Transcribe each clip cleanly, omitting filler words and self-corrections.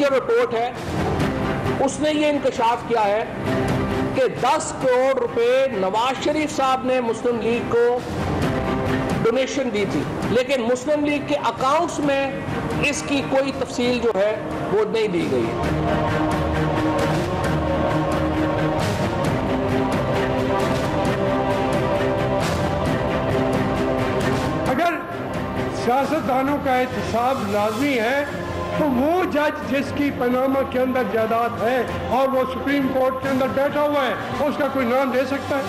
जो रिपोर्ट है उसने ये इंकशाफ किया है कि 10 करोड़ रुपए नवाज शरीफ साहब ने मुस्लिम लीग को डोनेशन दी थी, लेकिन मुस्लिम लीग के अकाउंट्स में इसकी कोई तफसील जो है वो नहीं दी गई है। अगर सियासतदानों का एहतसाब लाजमी है तो वो जज जिसकी पनामा के अंदर जायदाद है और वो सुप्रीम कोर्ट के अंदर बैठा हुआ है, उसका कोई नाम दे सकता है?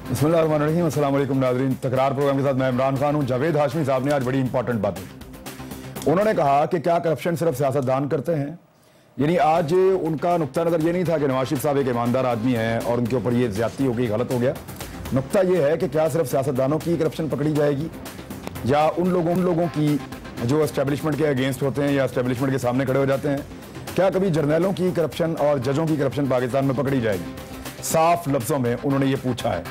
बिस्मिल्लाहिर्रहमानिर्रहीम, अस्सलाम वालेकुम नाज़रीन। तकरार प्रोग्राम के साथ मैं इमरान खान हूँ। जावेद हाशमी साहब ने आज बड़ी इंपॉर्टेंट बात की। उन्होंने कहा कि क्या करप्शन सिर्फ सियासतदान करते हैं? यानी आज उनका नुक्ता नज़र ये नहीं था कि नवाज शरीफ साहब एक ईमानदार आदमी हैं और उनके ऊपर ये ज्यादती हो गई, गलत हो गया। नुक्ता ये है कि क्या सिर्फ सियासतदानों की करप्शन पकड़ी जाएगी या उन लोगों की जो एस्टेब्लिशमेंट के अगेंस्ट होते हैं या एस्टेब्लिशमेंट के सामने खड़े हो जाते हैं? क्या कभी जर्नैलों की करप्शन और जजों की करप्शन पाकिस्तान में पकड़ी जाएगी? साफ लफ्ज़ों में उन्होंने ये पूछा है।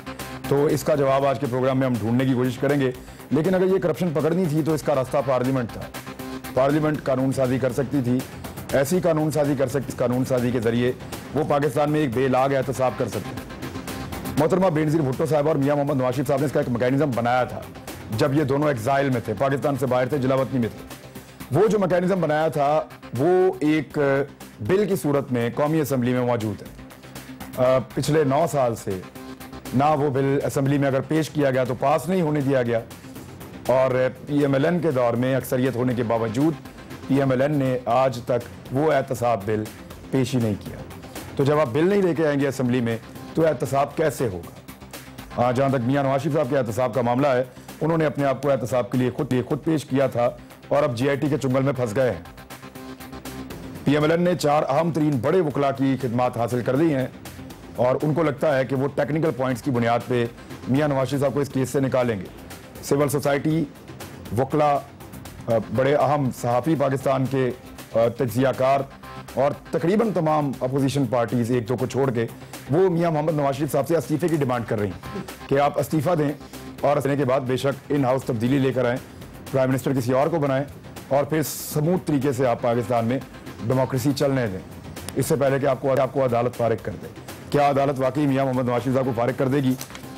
तो इसका जवाब आज के प्रोग्राम में हम ढूंढने की कोशिश करेंगे। लेकिन अगर ये करप्शन पकड़नी थी तो इसका रास्ता पार्लियामेंट था। पार्लियामेंट कानून साजी कर सकती थी, ऐसी कानून साजी कर सकती, कानून साजी के जरिए वो पाकिस्तान में एक बेलाग एहतसाब कर सकते। मोहतरमा बेनज़ीर भुट्टो साहब और मियां मोहम्मद नवाज शरीफ साहब ने इसका एक मैकेनिज्म बनाया था जब ये दोनों एग्जाइल में थे, पाकिस्तान से बाहर थे, जिलावतनी में थे। वो जो मैकेनिज्म बनाया था वो एक बिल की सूरत में कौमी असम्बली में मौजूद है। पिछले 9 साल से ना वो बिल असम्बली में अगर पेश किया गया तो पास नहीं होने दिया गया, और PMLN के दौर में अक्सरियत होने के बावजूद PMLN ने आज तक वो एहतसाब बिल पेश ही नहीं किया। तो जब आप बिल नहीं लेके आएंगे असम्बली में तो एहतसाब कैसे होगा? जहाँ तक मियां नवाज शरीफ साहब के एहतसाब का मामला है, उन्होंने अपने आप को एहतसाब के लिए खुद पेश किया था और अब GIT के चुंगल में फंस गए हैं। PMLN ने 4 अहम तरीन बड़े वकला की खिदमात हासिल कर ली हैं और उनको लगता है कि वो टेक्निकल पॉइंट्स की बुनियाद पे मियां नवाज शरीफ साहब को इस केस से निकालेंगे। सिविल सोसाइटी, वकला, बड़े अहम सहाफ़ी पाकिस्तान के, तज्ज़ियाकार और तकरीबन तमाम अपोजिशन पार्टीज़ एक दो को छोड़ के वो मियां मोहम्मद नवाज शरीफ साहब से इस्तीफ़े की डिमांड कर रही हैं कि आप इस्तीफ़ा दें और इसने के बाद बेशक इन हाउस तब्दीली लेकर आएँ, प्राइम मिनिस्टर किसी और को बनाएं और फिर स्मूथ तरीके से आप पाकिस्तान में डेमोक्रेसी चलने दें, इससे पहले कि आपको अदालत फारिग कर दे। क्या अदालत वाकई मियां मोहम्मद नवाज शरीफ साहब को फारिग कर देगी?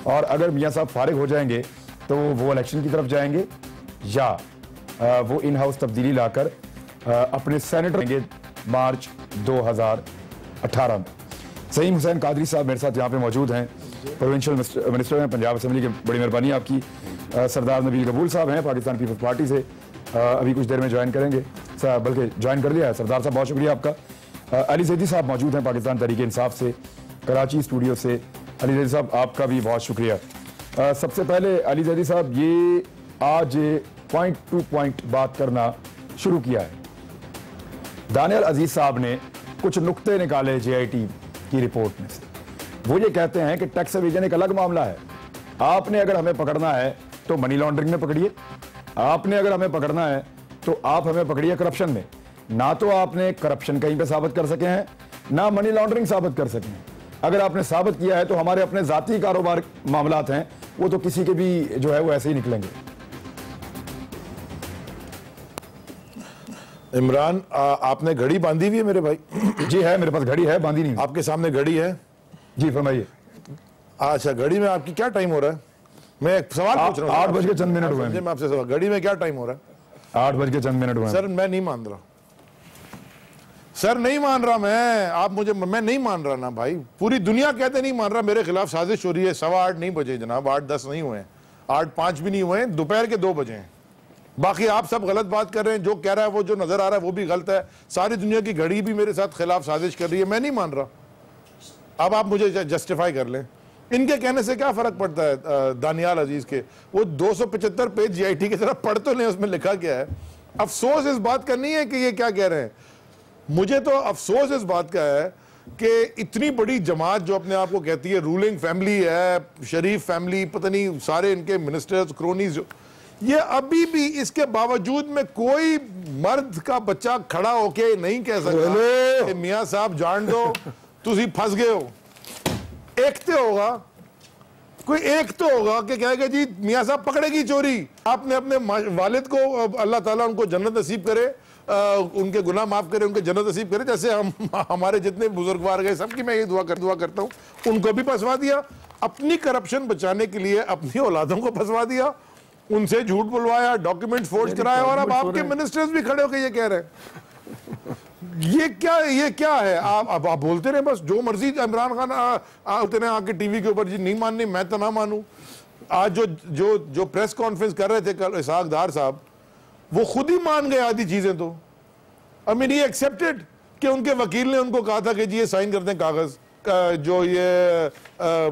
और अगर मियां साहब फारिग हो जाएंगे तो वो इलेक्शन की तरफ जाएंगे या वो इन हाउस तब्दीली लाकर अपने सेनेटर देंगे मार्च 2018 में? सईम हुसैन कादरी साहब मेरे साथ यहाँ पे मौजूद हैं, प्रोविंशियल मिनिस्टर हैं पंजाब असेंबली के। बड़ी मेहरबानी आपकी। सरदार नबील कबूल साहब हैं पाकिस्तान पीपल्स पार्टी से, अभी कुछ देर में ज्वाइन करेंगे, बल्कि ज्वाइन कर लिया है। सरदार साहब बहुत शुक्रिया आपका। अली जैदी साहब मौजूद हैं पाकिस्तान तहरीक इंसाफ से, कराची स्टूडियो से। अली जैदी साहब आपका भी बहुत शुक्रिया। सबसे पहले अली जैदी साहब, ये आज पॉइंट टू पॉइंट बात करना शुरू किया है। दानियल अजीज साहब ने कुछ नुक्ते निकाले GIT की रिपोर्ट में से। वो ये कहते हैं कि टैक्स एवेजन एक अलग मामला है। आपने अगर हमें पकड़ना है तो मनी लॉन्ड्रिंग में पकड़िए, आपने अगर हमें पकड़ना है तो आप हमें पकड़िए करप्शन में। ना तो आपने करप्शन कहीं पे साबित कर सके हैं, ना मनी लॉन्ड्रिंग साबित कर सके हैं। अगर आपने साबित किया है तो हमारे अपने जाती कारोबार मामलात हैं, वो तो किसी के भी जो है वो ऐसे ही निकलेंगे। इमरान, आपने घड़ी बांधी हुई है मेरे भाई? जी है, मेरे पास घड़ी है, बांधी नहीं। आपके सामने घड़ी है? जी फरमाइए। अच्छा, घड़ी में आपकी क्या टाइम हो रहा है? मैं एक सवाल पूछ रहा हूँ। 8 बज के चंद मिनट हुए हैं। मैं आपसे सवाल, घड़ी में क्या टाइम हो रहा है? 8 बज के चंद मिनट हुए हैं। सर मैं नहीं मान रहा, सर नहीं मान रहा मैं। आप मुझे, मैं नहीं मान रहा ना भाई। पूरी दुनिया कहते नहीं मान रहा, मेरे खिलाफ साजिश हो रही है। 8:15 नहीं बजे जनाब, 8:10 नहीं हुए, 8:05 भी नहीं हुए, दोपहर के 2 बजे हैं। बाकी आप सब गलत बात कर रहे हैं। जो कह रहा है, वो जो नजर आ रहा है वो भी गलत है। सारी दुनिया की घड़ी भी मेरे साथ खिलाफ साजिश कर रही है। मैं नहीं मान रहा। अब आप मुझे जस्टिफाई कर लें। इनके कहने से क्या फर्क पड़ता है? दानियाल अजीज के वो 275 पेज GIT की तरफ पढ़ तो नहीं, उसमें लिखा क्या है? अफसोस इस बात का नहीं है कि ये क्या कह रहे हैं। मुझे तो अफसोस इस बात का है कि इतनी बड़ी जमात जो अपने आप को कहती है रूलिंग फैमिली है, शरीफ फैमिली, पता नहीं सारे इनके मिनिस्टर्स, क्रोनीज, ये अभी भी इसके बावजूद में कोई मर्द का बच्चा खड़ा होके नहीं कह सकता कि मियां साहब जान दो तुसी फंस गए हो। एक तो होगा, कोई एक तो होगा कि कहेगा जी मियां साहब पकड़ेगी चोरी। आपने अपने वालिद को, अल्लाह ताला उनको जन्नत नसीब करे, उनके गुनाह माफ करे, उनके जन्नत नसीब करे, जैसे हम हमारे जितने बुजुर्गवार गए सबकी मैं ये दुआ करता हूँ। उनको भी फंसवा दिया, अपनी करप्शन बचाने के लिए अपनी औलादों को फंसवा दिया, उनसे झूठ बुलवाया, डॉक्यूमेंट फोर्ज कराया, और अब आपके मिनिस्टर्स भी खड़े होकर ये कह रहे हैं। ये क्या है? आप बोलते रहे बस, जो मर्जी इमरान खान आते रहे आके टीवी के ऊपर, जी नहीं माननी, मैं तो ना मानूं। आज जो प्रेस कॉन्फ्रेंस कर रहे थे कल इसहाक डार साहब, वो खुद ही मान गए आधी चीजें। तो आई मीन ही एक्सेप्टेड कि उनके वकील ने उनको कहा था कि जी ये साइन कर दें कागज, जो ये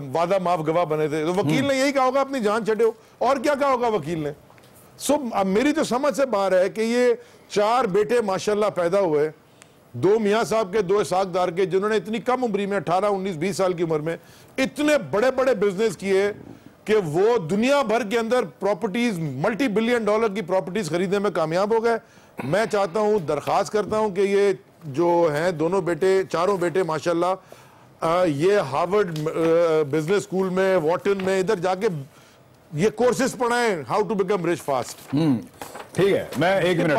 वादा माफ गवाह बने थे, तो वकील ने यही कहा होगा अपनी जान छड़े हो, और क्या कहा होगा वकील ने। अब मेरी तो समझ से बाहर है कि ये 4 बेटे माशाल्लाह पैदा हुए, 2 मियाँ साहब के, 2 इसहाक डार के, जिन्होंने इतनी कम उम्र में 18, 19, 20 साल की उम्र में इतने बड़े बड़े बिजनेस किए कि वो दुनिया भर के अंदर प्रॉपर्टीज, $multi-billion की प्रॉपर्टीज खरीदने में कामयाब हो गए। मैं चाहता हूं, दरख्वास्त करता हूं कि ये जो हैं दोनों बेटे, चारों बेटे माशाल्लाह, ये हार्वर्ड बिजनेस स्कूल में, वॉटन में, इधर जाके ये कोर्सेज पढ़ाएं, how to become rich fast. ठीक है, मैं 1 मिनट,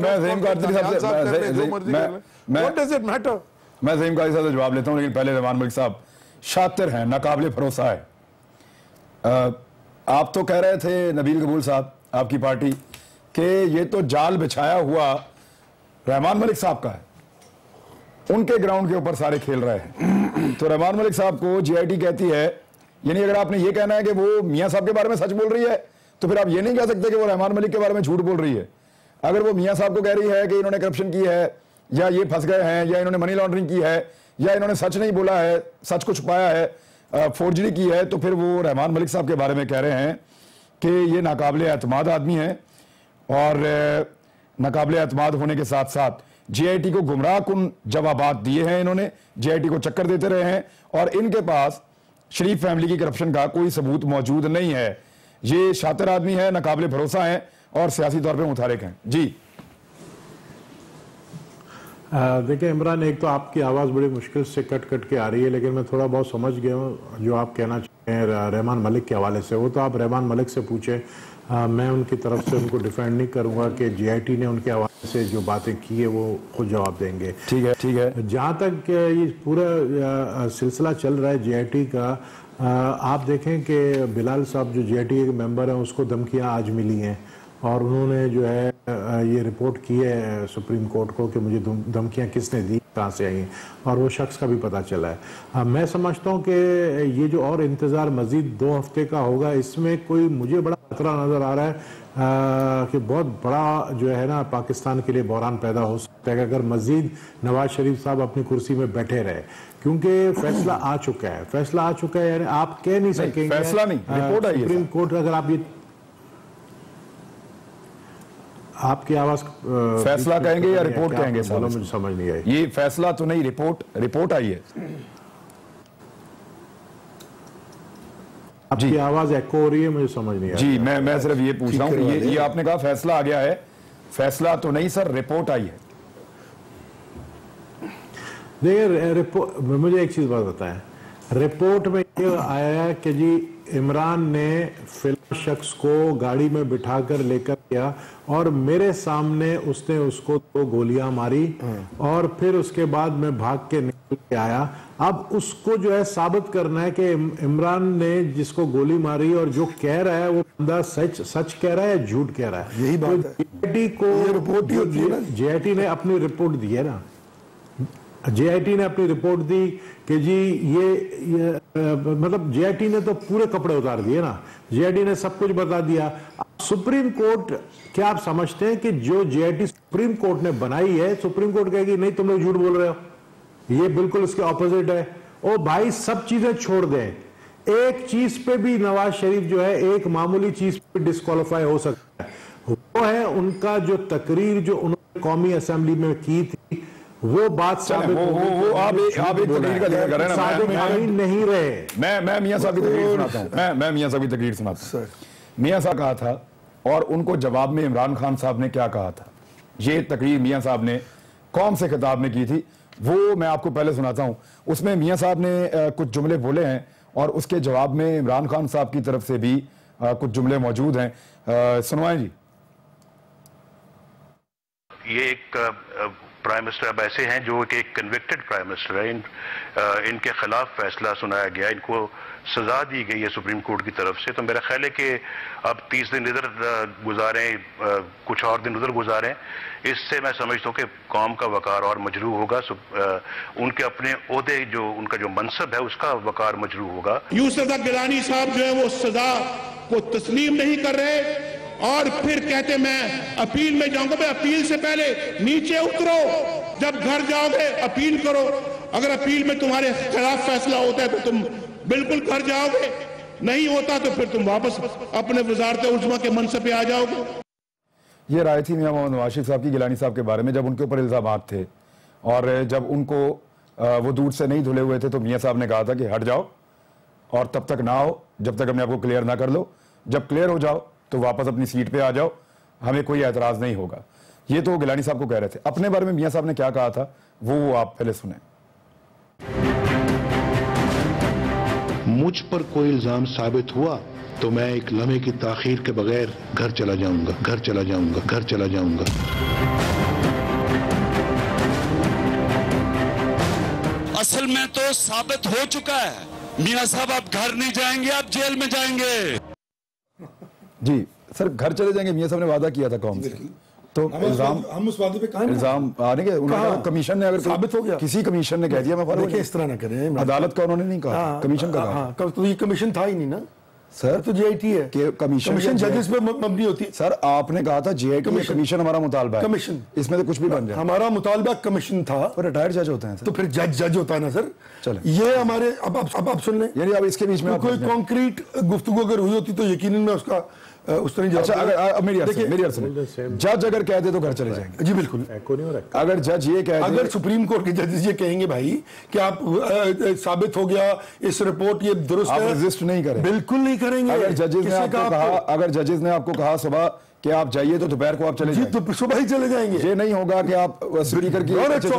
मैं ज़हीम कादरी साहब से जवाब लेता हूं, लेकिन पहले रहमान मलिक साहब शातिर हैं, नाकाबिले भरोसा है। आप तो कह रहे थे नबील कबूल साहब, आपकी पार्टी, कि ये तो जाल बिछाया हुआ रहमान मलिक साहब का है, उनके ग्राउंड के ऊपर सारे खेल रहे हैं। तो रहमान मलिक साहब को जीआईटी कहती है, यानी अगर आपने ये कहना है कि वो मियां साहब के बारे में सच बोल रही है, तो फिर आप ये नहीं कह सकते कि वो रहमान मलिक के बारे में झूठ बोल रही है। अगर वो मियां साहब को कह रही है कि इन्होंने करप्शन की है, या ये फंस गए हैं, या इन्होंने मनी लॉन्ड्रिंग की है, या इन्होंने सच नहीं बोला है, सच को छुपाया है, फोर्जरी की है, तो फिर वो रहमान मलिक साहब के बारे में कह रहे हैं कि ये नाकाबिले एतमाद आदमी हैं, और नाकाबिले एतमाद होने के साथ साथ जीआईटी को गुमराह कुन जवाबात दिए हैं, इन्होंने जीआईटी को चक्कर देते रहे हैं, और इनके पास शरीफ फैमिली की करप्शन का कोई सबूत मौजूद नहीं है। ये शातिर आदमी है, नाकाबिले भरोसा है, और सियासी तौर पर मुतारिक हैं। जी देखिए इमरान, एक तो आपकी आवाज़ बड़ी मुश्किल से कट के आ रही है, लेकिन मैं थोड़ा बहुत समझ गया हूँ जो आप कहना चाहते हैं रहमान मलिक के हवाले से। वो तो आप रहमान मलिक से पूछे, मैं उनकी तरफ से उनको डिफेंड नहीं करूँगा कि जीआईटी ने उनके हवाले से जो बातें की है वो खुद जवाब देंगे। ठीक है। जहाँ तक ये पूरा सिलसिला चल रहा है जीआईटी का, आप देखें कि बिलाल साहब जो जीआईटी के मेंबर हैं, उसको धमकियाँ आज मिली हैं, और उन्होंने जो है ये रिपोर्ट की है सुप्रीम कोर्ट को कि मुझे धमकियां किसने दी, कहाँ से आई, और वो शख्स का भी पता चला है। मैं समझता हूँ कि ये जो और इंतज़ार मज़ीद 2 हफ्ते का होगा, इसमें कोई मुझे बड़ा खतरा नज़र आ रहा है कि बहुत बड़ा जो है ना पाकिस्तान के लिए बहरान पैदा हो सकता है कि अगर मज़ीद नवाज शरीफ साहब अपनी कुर्सी में बैठे रहे, क्योंकि फैसला आ चुका है, यानी आप कह नहीं सकेंगे, फैसला नहीं, रिपोर्ट आई है सुप्रीम कोर्ट। अगर आप ये आपकी आवाज फैसला कहेंगे या रिपोर्ट कहेंगे साहब, मुझे समझ नहीं आई। ये फैसला तो नहीं, रिपोर्ट आई है। आपकी आवाज एको हो रही है, मुझे समझ नहीं आई। जी मैं सिर्फ ये पूछ रहा हूँ, ये आपने कहा फैसला आ गया है, फैसला तो नहीं सर, रिपोर्ट आई है। देखिए मुझे एक चीज बात बताएं, रिपोर्ट में ये आया है कि जी इमरान ने फिलहाल शख्स को गाड़ी में बिठाकर लेकर गया, और मेरे सामने उसने उसको 2 गोलियां मारी, और फिर उसके बाद मैं भाग के निकल के आया। अब उसको जो है साबित करना है कि इमरान ने जिसको गोली मारी और जो कह रहा है वो बंदा सच कह रहा है या झूठ कह रहा है। यही बात है। जीआईटी को जीआईटी ने अपनी रिपोर्ट दी है ना, जीआईटी ने अपनी रिपोर्ट दी कि जी ये मतलब जीआईटी ने तो पूरे कपड़े उतार दिए ना, जीआईटी ने सब कुछ बता दिया। सुप्रीम कोर्ट, क्या आप समझते हैं कि जो जीआईटी सुप्रीम कोर्ट ने बनाई है, सुप्रीम कोर्ट कहेगी नहीं तुम लोग झूठ बोल रहे हो, ये बिल्कुल इसके ऑपोजिट है। ओ भाई सब चीजें छोड़ दें, एक चीज पे भी नवाज शरीफ जो है, एक मामूली चीज पे डिस्क्वालीफाई हो सकता है, वो है उनका जो तकरीर जो उन्होंने कौमी असेंबली में की थी, वो बात साबित वो आप एक तकरीर का जिक्र कर रहे हैं ना, नहीं रहे। मैं मियां साहब की तकरीर सुनाता हूं, मैं मियां साहब की तकरीर सुनाता हूं। मियां साहब कहा था, और उनको जवाब में इमरान खान साहब ने क्या कहा था, ये तकरीर मियां साहब ने कौम से खिताब में की थी, वो मैं आपको पहले सुनाता हूं। उसमें मियां साहब ने कुछ जुमले बोले हैं, और उसके जवाब में इमरान खान साहब की तरफ से भी कुछ जुमले मौजूद हैं, सुनवाएं जी। ये एक प्राइम मिनिस्टर अब ऐसे हैं जो कि एक कन्विक्टेड प्राइम मिनिस्टर है, इनके खिलाफ फैसला सुनाया गया, इनको सजा दी गई है सुप्रीम कोर्ट की तरफ से। तो मेरा ख्याल है कि अब 30 दिन इधर गुजारें, कुछ और दिन उधर गुजारें, इससे मैं समझता हूँ कि कौम का वकार और मजरू होगा, उनके अपने ओहदे जो उनका जो मनसब है उसका वकार मजरू होगा। यूसुफ गिलानी साहब जो है वो सजा को तस्लीम नहीं कर रहे और फिर कहते मैं अपील में जाऊंगा। मैं अपील से पहले नीचे उतरो, जब घर जाओगे अपील करो। अगर अपील में तुम्हारे खिलाफ फैसला होता है तो तुम बिल्कुल घर जाओगे, नहीं होता तो फिर तुम वापस अपने वजारत उज़्मा के मनसब पे आ जाओगे। ये राय थी मियां मोहम्मद नवाज शरीफ साहब की गिलानी साहब के बारे में, जब उनके ऊपर इल्जामात थे और जब उनको वो दूध से नहीं धुले हुए थे तो मियां साहब ने कहा था कि हट जाओ और तब तक ना आओ जब तक अपने आपको क्लियर ना कर लो, जब क्लियर हो जाओ तो वापस अपनी सीट पे आ जाओ, हमें कोई एतराज नहीं होगा। ये तो गिलानी साहब को कह रहे थे। अपने बारे में मियां साहब ने क्या कहा था वो आप पहले सुने। मुझ पर कोई इल्जाम साबित हुआ तो मैं एक लम्हे की ताखीर के बगैर घर चला जाऊंगा, घर चला जाऊंगा, घर चला जाऊंगा। असल में तो साबित हो चुका है मियां साहब, आप घर नहीं जाएंगे, आप जेल में जाएंगे। जी सर, घर चले जाएंगे, मियां साहब ने वादा किया था कौम से, तो इल्जाम हम उस वादे पे कहां इल्जाम आने के उन्होंने कमीशन ने अगर साबित हो गया, किसी कमीशन ने कह दिया, मैं देखिए इस तरह ना करें, अदालत का उन्होंने नहीं कहा, कमीशन का कहा। तो ये कमीशन था ही नहीं ना सर, तो जेआईटी है कि कमीशन जजेस पे मबनी होती है। सर आपने कहा था जेआईटी कमीशन हमारा मुतालबा है, कमीशन इसमें तो कुछ भी बन जाए। हमारा मुतालबा कमीशन था, पर रिटायर्ड जज होते हैं सर, तो फिर जज होता है ना सर। चले ये हमारे अब आप सुन लें, यानी अब इसके बीच में कोई कॉन्क्रीट गुफ्तगू अगर हुई होती तो यकीनन मैं उसका उस तरह। अच्छा, अगर मेरी अर्ज सुनिए, जज अगर कह दे तो घर चले जाएंगे। जी बिल्कुल। अगर जज ये कह दे, अगर सुप्रीम कोर्ट के जजेस ये कहेंगे भाई कि आप साबित हो गया इस रिपोर्ट ये दुरुस्त है, रजिस्ट नहीं करें, बिल्कुल नहीं करेंगे। अगर जजेस ने आपको कहा सुबह कि आप जाइए तो दोपहर को आप चले जाएंगे, तो सुबह ही चले जाएंगे। ये नहीं होगा कि आप स्पीकर की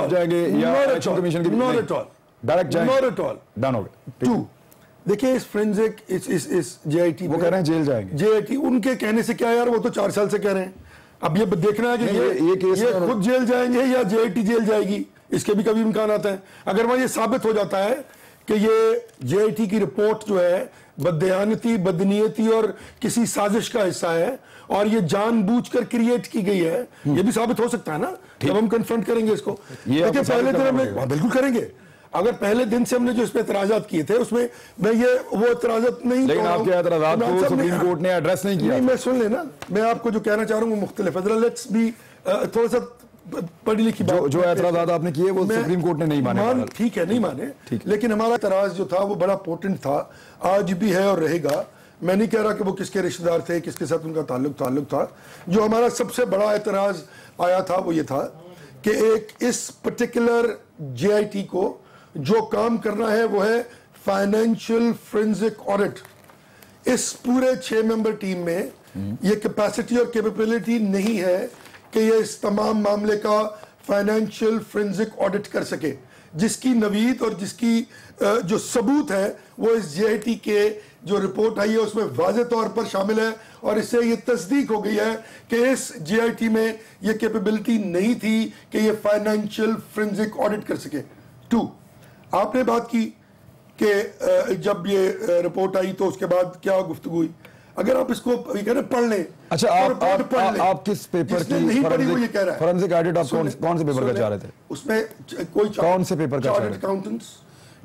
जाएंगे या इलेक्शन कमीशन की, डायरेक्ट जाएंगे, डन हो गया। देखिए इस फ्रेंजिक इस जेआईटी वो कह रहे हैं जेल जाएंगे। जेआईटी उनके कहने से क्या यार, वो तो 4 साल से कह रहे हैं। अब ये देखना है कि ये खुद जेल जाएंगे या जेआईटी जेल जाएगी, इसके भी कभी इम्कान आता है। अगर वहां ये साबित हो जाता है कि ये जेआईटी की रिपोर्ट जो है बददयानती, बदनीयती और किसी साजिश का हिस्सा है और ये जानबूझकर क्रिएट की गई है, ये भी साबित हो सकता है ना, जब हम कन्फ्रंट करेंगे इसको। देखिए पहले दिन हमने बिल्कुल करेंगे, अगर पहले दिन से हमने जो इसमें एतराजात किए थे उसमें मैं ये वो एतराजात नहीं, लेकिन आपके एतराजात को सुप्रीम कोर्ट ने एड्रेस नहीं किया। नहीं, मैं सुन लेना, मैं आपको जो कहना चाह रहा हूँ वो मुख्तलिफ है। लेट्स बी थोड़ा सा पढ़ी लिखी बात। जो एतराजात आपने किए वो सुप्रीम कोर्ट ने नहीं माने, ठीक है नहीं माने, लेकिन हमारा एतराज जो था वो बड़ा पोटेंट था, आज भी है और रहेगा। मैं नहीं कह रहा कि वो किसके रिश्तेदार थे, किसके साथ उनका ताल्लुक था। जो हमारा सबसे बड़ा एतराज आया था वो ये था कि एक इस पर्टिकुलर जेआईटी को जो काम करना है वो है फाइनेंशियल फोरेंसिक ऑडिट। इस पूरे 6 मेंबर टीम में ये कैपेसिटी और कैपेबिलिटी नहीं है कि ये इस तमाम मामले का फाइनेंशियल फोरेंसिक ऑडिट कर सके, जिसकी नवीद और जिसकी जो सबूत है वो इस जेआईटी के जो रिपोर्ट आई है उसमें वाज़े तौर पर शामिल है और इससे ये तस्दीक हो गई है कि इस जेआईटी में ये कैपेबिलिटी नहीं थी कि ये फाइनेंशियल फोरेंसिक ऑडिट कर सके। 2, आपने बात की कि जब ये रिपोर्ट आई तो उसके बाद क्या गुफ्तगू हुई। अगर आप इसको पढ़ लें। अच्छा, आप किस पेपर की नहीं पढ़ी वो ये कह रहा है फोरेंसिक ऑडिट आप कौन से पेपर का चाह रहे थे? उसमें कोई कौन से पेपर का चाह रहे थे? अकाउंटेंट्स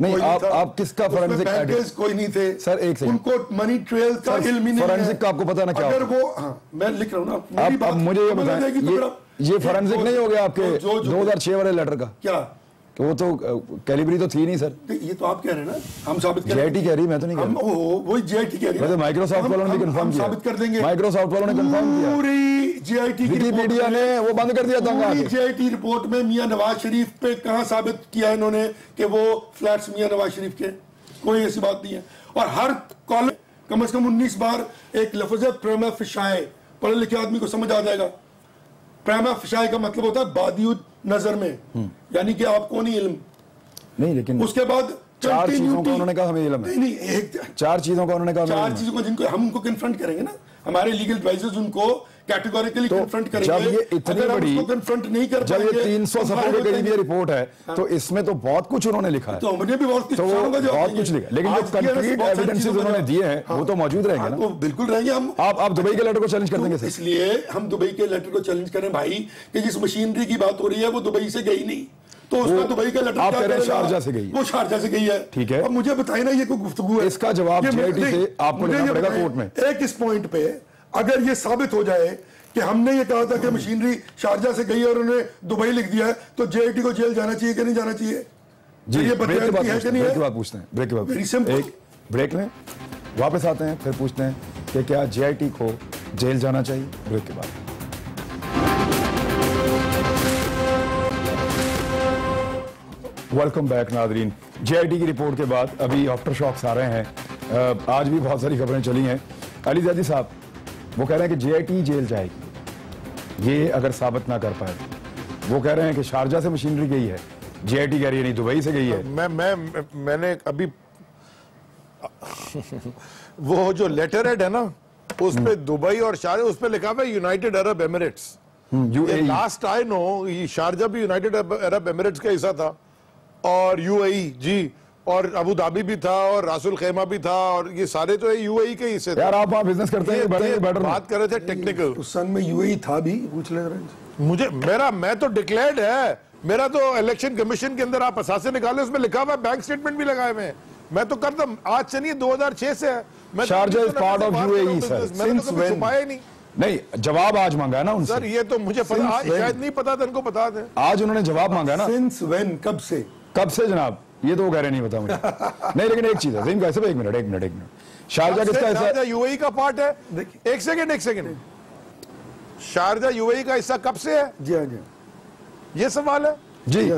नहीं, आप किसका फोरेंसिक ऑडिट? कोई नहीं थे सर, एक सेकंड, उनको मनी ट्रेल का इल्म नहीं है। फोरेंसिक का आपको पता ना क्या? अगर वो मैं लिख रहा हूँ ना, अब मुझे ये बताएं, ये फोरेंसिक नहीं हो गया आपके 2006 वाले लेटर का? क्या वो तो कैलिबरी तो थी नहीं सर। ये तो आप कह रहे हैं ना, हम साबित कर जेआईटी कह रही, मैं तो नहीं कह रहा। वही जेआईटी कह रही है, माइक्रोसॉफ्ट वालों ने कंफर्म किया, साबित कर देंगे। माइक्रोसॉफ्ट वालों ने कंफर्म किया, पूरी जेआईटी की विकिपीडिया ने वो बंद कर दिया था। जेआईटी रिपोर्ट में मियां नवाज शरीफ पे कहां साबित किया इन्होंने कि वो फ्लैट्स मियां नवाज शरीफ के? कोई ऐसी बात नहीं है। और हर कॉलम कम से कम 19 बार एक लफ्ज़ प्रेमा फिशाए, पढ़े लिखे आदमी को समझ आ जाएगा। प्रेमा फिशाए का मतलब होता है बादियुद नजर में, यानी कि आपको नहीं इल्म नहीं, लेकिन उसके बाद 4 चीजों का उन्होंने कहा हमें इल्म है। नहीं, 4 चीजों का उन्होंने कहा, 4 चीजों का जिनको हम उनको कन्फ्रंट करेंगे ना, हमारे लीगल एडवाइजर्स उनको कैटेगोरिकली कन्फ्रंट करेंगे। जब ये इतनी बड़ी कन्फ्रंट नहीं कर जब ये 300 सफों के करीब ये रिपोर्ट है तो इसमें तो बहुत कुछ उन्होंने लिखा है, तो हमने भी बहुत कुछ लिखा, लेकिन जो कंक्रीट एविडेंसेस उन्होंने दिए हैं वो तो मौजूद रहेंगे ना। तो बिल्कुल रहेंगे हम। आप दुबई के लेटर को चैलेंज कर देंगे? इसलिए हम दुबई के लेटर को चैलेंज करें भाई कि जिस मशीनरी की बात हो रही है वो दुबई से गई नहीं, तो उसका दुबई का लेटर आप क्या कह रहे हैं करेगा? शारजा से गई, वो शारजा से गई है, ठीक है। अब मुझे बताइए ना, ये कोई गुफ्तगू है? इसका जवाब जेआईटी से आपको लेना पड़ेगा कोर्ट में। एक इस पॉइंट पे अगर ये साबित हो जाए कि हमने ये कहा था कि मशीनरी शारजा से गई और उन्होंने दुबई लिख दिया है, तो जेआईटी को जेल जाना चाहिए कि नहीं जाना चाहिए? जी, ये ब्रेक के बाद है कि नहीं है? पूछते हैं, ब्रेक के बाद एक ब्रेक लें, वापस आते हैं, फिर पूछते हैं कि क्या जेआईटी को जेल जाना चाहिए। ब्रेक के बाद वेलकम बैक नादरीन। जेआईटी की रिपोर्ट के बाद अभी आफ्टर शॉक्स आ रहे हैं। आज भी बहुत सारी खबरें चली हैं। अली ज़ैदी साहब वो कह रहे हैं कि जेआईटी जेल जाएगी ये अगर साबित ना कर पाए। वो कह रहे हैं कि शारजा से मशीनरी गई है, जेआईटी कह रही है नहीं दुबई से गई है। मैंने अभी वो जो लेटर हेड है ना उस पे दुबई और शारजा उस पे लिखा हुआ है United Arab Emirates. Last I know Sharjah भी यूनाइटेड अरब एमिरेट्स का हिस्सा था और यूएई जी, और अबू धाबी भी था और रासुल खैमा भी था, और ये सारे तो यूएई के हिस्से थे। यार आप वहां बिजनेस करते हैं, बात कर रहे थे टेक्निकल। उस सन में यूएई था भी, पूछ ले रहे मुझे मैं तो डिक्लेयर्ड है, मेरा तो इलेक्शन कमीशन के अंदर आप असासे निकाले, उसमें लिखा हुआ बैंक स्टेटमेंट भी लगाए हुए हैं। मैं तो करता आज से नहीं 2006 से है। मैं Sharjah is part of UAE sir, मैंने तो कभी छुपाया ही नहीं। नहीं, जवाब आज मांगा है ना उनसे सर, ये तो मुझे पता, आज शायद नहीं पता था, इनको बता दें। आज उन्होंने जवाब मांगा है ना। सिंस व्हेन, कब से जनाब, ये तो वो कह रहे नहीं पता मुझे। नहीं, लेकिन एक चीज है जिम कैसे, एक मिनट शारजा किसका हिस्सा है? यूएई का पार्ट है। एक सेकंड, शारजा यूएई का हिस्सा कब से है? जी हाँ जी, ये सवाल है जी।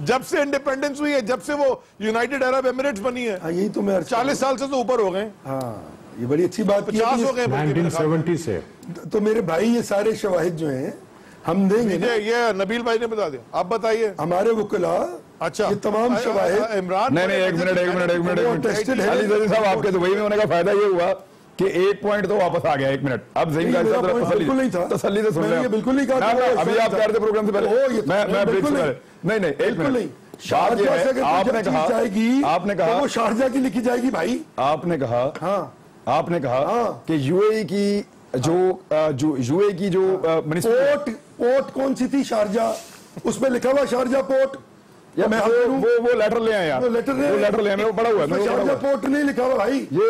जब से इंडिपेंडेंस हुई है, जब से वो यूनाइटेड अरब एमिरेट्स बनी है। यही तो मैं 40 साल से तो ऊपर हो गए। हाँ, ये बड़ी अच्छी बात, 50 हो गए 1970 से। तो मेरे भाई ये सारे शवाहिद जो हैं हम देंगे ना। ये नबील भाई ने बता दिया, आप बताइए। हमारे वकीला, अच्छा, ये तमाम शवाहिद। इमरान नहीं, एक मिनट अली ज़ैदी साहब, आपके दुबई में होने का फायदा ये हुआ कि एक पॉइंट तो वापस आ गया। एक मिनट, अब ज़हीम का बिल्कुल नहीं था, तसल्ली से सुन रहे हैं। बिल्कुल नहीं कहा, अभी आप कह रहे थे प्रोग्राम से पहले, मैं बिल्कुल नहीं, एक मिनट। शारजा से अगर आपने कहा वो शारजा की लिखी जाएगी भाई। आपने कहा कि यूएई की जो पोर्ट कौन सी थी? शारजा, उसमें लिखा हुआ शारजा पोर्ट। या मैं वो लेटर ले आए यार, वो लेटर ले आए, मेरे को पड़ा हुआ है। शारजा पोर्ट नहीं लिखा हुआ भाई, ये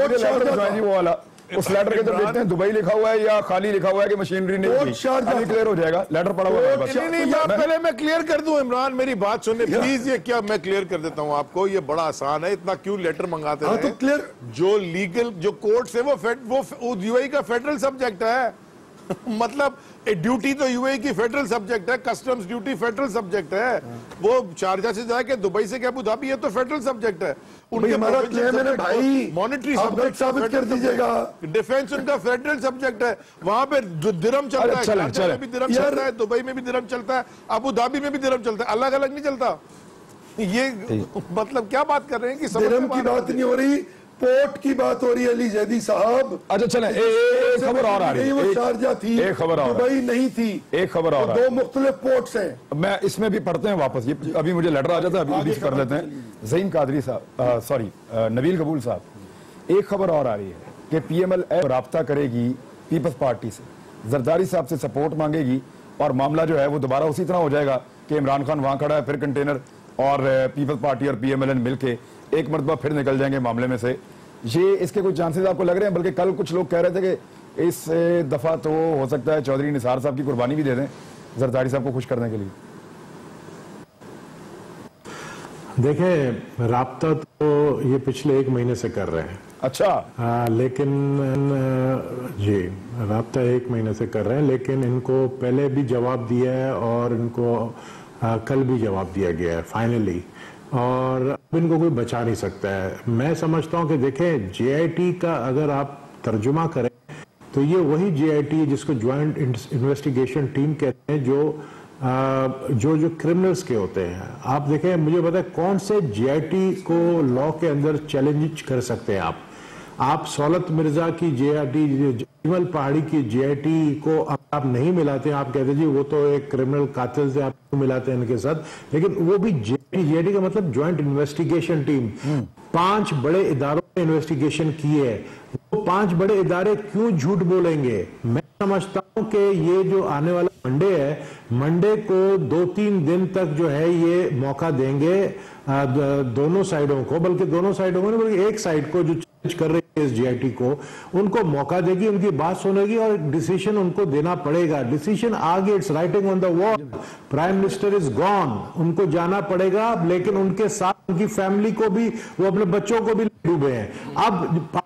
लेटर जो है जी वो वाला, उस लेटर के जब देखते हैं दुबई लिखा हुआ है या खाली लिखा हुआ है कि मशीनरी नहीं थी, अभी क्लियर हो जाएगा। लेटर पड़ा हुआ है। नहीं, पहले मैं क्लियर कर दूं। इमरान मेरी बात सुनने प्लीज। ये क्या, मैं क्लियर कर देता हूं आपको, ये बड़ा आसान है, इतना क्यों लेटर मंगाते हैं? तो क्लियर, जो लीगल जो कोर्ट है वो यूएई का फेडरल सब्जेक्ट है। मतलब ड्यूटी तो यूएई की फेडरल सब्जेक्ट है, कस्टम्स ड्यूटी फेडरल सब्जेक्ट है। वो शारजा से जाके दुबई से क्या अबू धाबी, ये तो फेडरल सब्जेक्ट है। उनके हमारा क्लेम है ना भाई, मॉनेटरी सब्जेक्ट साबित कर दीजिएगा। डिफेंस उनका फेडरल सब्जेक्ट है, वहां पे दिरहम चलता है, शारजा में भी दिरहम चलता है, दुबई में भी दिरहम चलता है, अबू धाबी में भी दिरहम चलता है, अलग अलग नहीं चलता। ये मतलब क्या बात कर रहे हैं कि दिरहम की बात नहीं हो रही, पोर्ट की बात हो रही है अली ज़ैदी साहब। अच्छा चलें, एक खबर और आ रही है। वो शारजा थी, एक खबर और, दुबई नहीं थी। एक खबर और, दो मुख्तलिफ पोर्ट्स हैं। मैं इसमें भी पढ़ते हैं वापस, ये अभी मुझे लेटर आ जाता है, अभी कर लेते हैं। ज़हीम कादरी साहब, सॉरी नबील कबूल साहब, एक खबर और आ रही है कि PML राब्ता करेगी पीपल्स पार्टी से, जरदारी साहब से सपोर्ट मांगेगी और मामला जो है वो दोबारा उसी तरह हो जाएगा कि इमरान खान वहां खड़ा है, फिर कंटेनर और पीपल्स पार्टी और PMLN मिलके एक मरतबा फिर निकल जाएंगे मामले में से। ये इसके कुछ चांसेस आपको लग रहे हैं? बल्कि कल कुछ लोग कह रहे थे कि इस दफा तो हो सकता है चौधरी निसार साहब की कुर्बानी भी दे दें जरदारी साहब को खुश करने के लिए। देखें, राब्ता तो ये पिछले 1 महीने से कर रहे हैं। अच्छा। लेकिन जी, राब्ता 1 महीने से कर रहे हैं, लेकिन इनको पहले भी जवाब दिया है और इनको कल भी जवाब दिया गया है फाइनली, और अब इनको कोई बचा नहीं सकता है। मैं समझता हूं कि देखें, JIT का अगर आप तर्जुमा करें तो ये वही JIT जिसको ज्वाइंट इन्वेस्टिगेशन टीम कहते हैं, जो क्रिमिनल्स के होते हैं। आप देखें, मुझे पता है कौन से JIT को लॉ के अंदर चैलेंज कर सकते हैं। आप सौलत मिर्जा की जेआईटी, जमल पहाड़ी की जेआईटी को आप नहीं मिलाते, आप कहते जी वो तो एक क्रिमिनल कातिल से, आप मिलाते हैं इनके साथ, लेकिन वो भी जेआईटी का मतलब ज्वाइंट इन्वेस्टिगेशन टीम, 5 बड़े इदारों ने इन्वेस्टिगेशन की है। वो 5 बड़े इदारे क्यों झूठ बोलेंगे? मैं समझता हूं कि ये जो आने वाला मंडे है, मंडे को 2-3 दिन तक जो है ये मौका देंगे दोनों साइडों को, बल्कि दोनों साइडों को नहीं, बल्कि एक साइड को जो चैलेंज कर रही है इस जेआईटी को, उनको मौका देगी, उनकी बात सुनेगी और डिसीजन उनको देना पड़ेगा। डिसीजन आगे, it's writing on the wall, prime minister is gone, उनको जाना पड़ेगा, लेकिन उनके साथ उनकी फैमिली को भी, वो अपने बच्चों को भी डूबे हैं।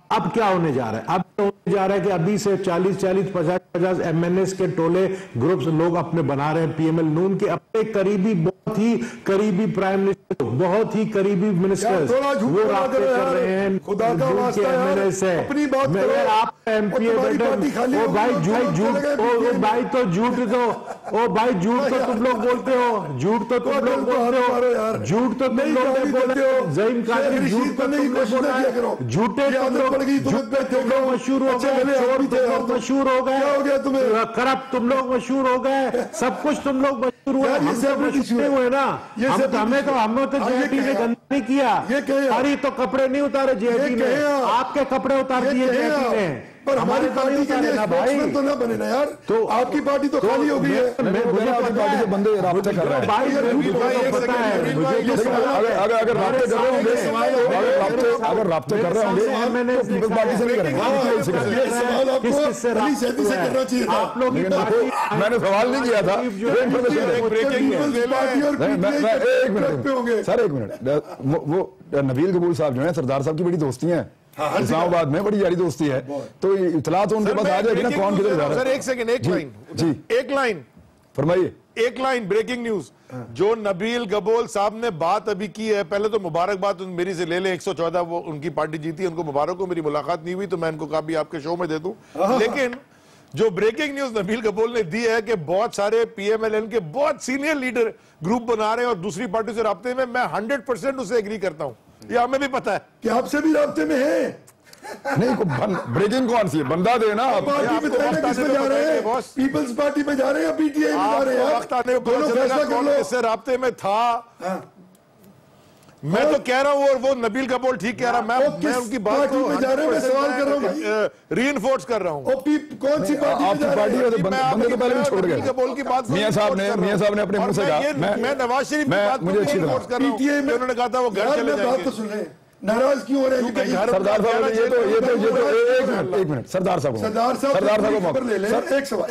अब क्या होने जा रहा है? अब होने जा रहा है कि अभी से 40-40, 50-50 एमएनएस के टोले ग्रुप्स लोग अपने बना रहे हैं, पीएमएल नून के अपने करीबी, बहुत ही करीबी प्राइम मिनिस्टर, बहुत ही करीबी मिनिस्टर्स, वो राब्ते कर रहे हैं, खुदा का वास्ता एमएनएस है। अपनी बात करो, आप एमपी बैठे, ओ भाई झूठ, ओ भाई तो झूठ तो, ओ भाई झूठ तो तुम लोग बोलते हो, झूठ तो तुम लोग बोलते हो, झूठ तो तुम लोग बोलते हो, ज़हीम कादरी झूठ तो तुम लोग बोला है, झूठे तुम लोग मशहूर हो गए, चोर तुम लोग मशहूर हो गए, करप्ट तुम लोग मशहूर हो गए, सब कुछ तुम लोग मशहूर हुए, हम सब मशहूर हुए ना। हमें तो जेआईटी ने गंदा नहीं किया, अरे तो कपड़े नहीं उतारे जेआईटी ने, आपके कपड़े उतार दिए जेआईटी ने, पर हमारी पार्टी के लिए स्पोक्समैन तो ना बने ना यार, तो आपकी पार्टी तो खाली हो गई है। मुझे आपकी पार्टी से बंदे राब्ते कर रहे हैं, अगर राब्ते कर रहे होंगे, अगर राब्ते कर रहे होंगे तो पीपल्स पार्टी से नहीं करेंगे। ये सवाल आपको अली सैदी से करना चाहिए था। आप लोग, मैंने सवाल नहीं किया था, सर एक मिनट, वो नबील कबूल साहब जो है सरदार साहब की बड़ी दोस्ती है, इस्लामाबाद में बड़ी यारी दोस्ती है, तो इतला तो उनके पास आ जाएगी ना कौन किधर जा रहा है। सर एक सेकंड, एक लाइन जी, एक लाइन फरमाइए, एक लाइन ब्रेकिंग न्यूज। जो नबील गबोल साहब ने बात अभी की है, पहले तो मुबारकबाद मेरी से ले ले, 114 वो उनकी पार्टी जीती, उनको मुबारक हो, मेरी मुलाकात नहीं हुई तो मैं इनको कहा भी आपके शो में दे दूं, लेकिन जो ब्रेकिंग न्यूज नबील कबूल ने दी है कि बहुत सारे पीएमएलएन के बहुत सीनियर लीडर ग्रुप बना रहे हैं और दूसरी पार्टी से राब्ते में, मैं 100% उससे एग्री करता हूं, ये हमें भी पता है कि आपसे भी राब्ते में है। नहीं ब्रेकिंग कौन सी है, बंदा देना। पार्टी में किसमें जा रहे हैं? पीपल्स पार्टी में जा रहे हैं या पीटीआई में जा रहे हैं? दोनों फैसला कर लो। इससे राब्ते में था, मैं तो कह रहा हूं, और वो नबील कपूर ठीक कह रहा, मैं उनकी बात में जा रहे हैं, मैं सवाल कर रहा हूं, रीइंफोर्स कर रहा हूं। कौन सी पार्टी में जा रहे हैं? बंदे तो पहले भी छोड़ गए। कपूर की बात मियां साहब ने अपने मुंह से कहा, मैं नवाज शरीफ की बात मुझे अच्छी तरह कर रहा हूं, उन्होंने कहा था वो घर चले जाएंगे। बात तो सुन रहे, नाराज क्यों हो रहे हैं? सरदार साहब ये तो एक मिनट सरदार साहब को खबर ले ले, एक सवाल,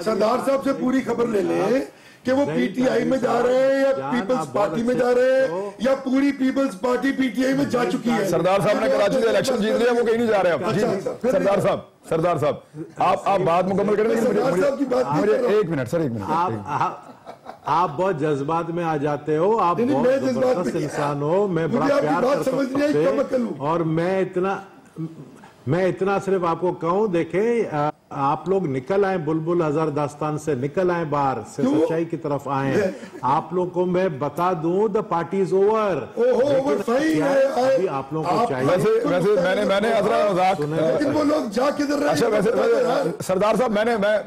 सरदार साहब से पूरी खबर ले ले कि वो पीटीआई में जा रहे हैं या पीपल्स पार्टी में जा रहे हैं या पूरी पीपल्स पार्टी पीटीआई में जा चुकी है। सरदार साहब ने कराची से इलेक्शन जीत लिया, वो कहीं नहीं जा रहे अब। सरदार साहब आप बात मुकम्मल करें, मुझे एक मिनट सर, एक मिनट। आप बहुत जज्बात में आ जाते हो, आप बहुत जबरदस्त इंसान हो, मैं बड़ा प्यार करता हूं, और मैं इतना सिर्फ आपको कहूं, देखें आप लोग निकल आए बुलबुल हजार दास्तान से, निकल आए बाहर से, सच्चाई की तरफ आए। आप लोग को मैं बता दूं, द पार्टी इज ओवर। अभी आप लोगों को चाहिए, वैसे मैंने अजरा मजाक, लेकिन वो लोग जा किधर रहे? अच्छा वैसे सरदार साहब मैं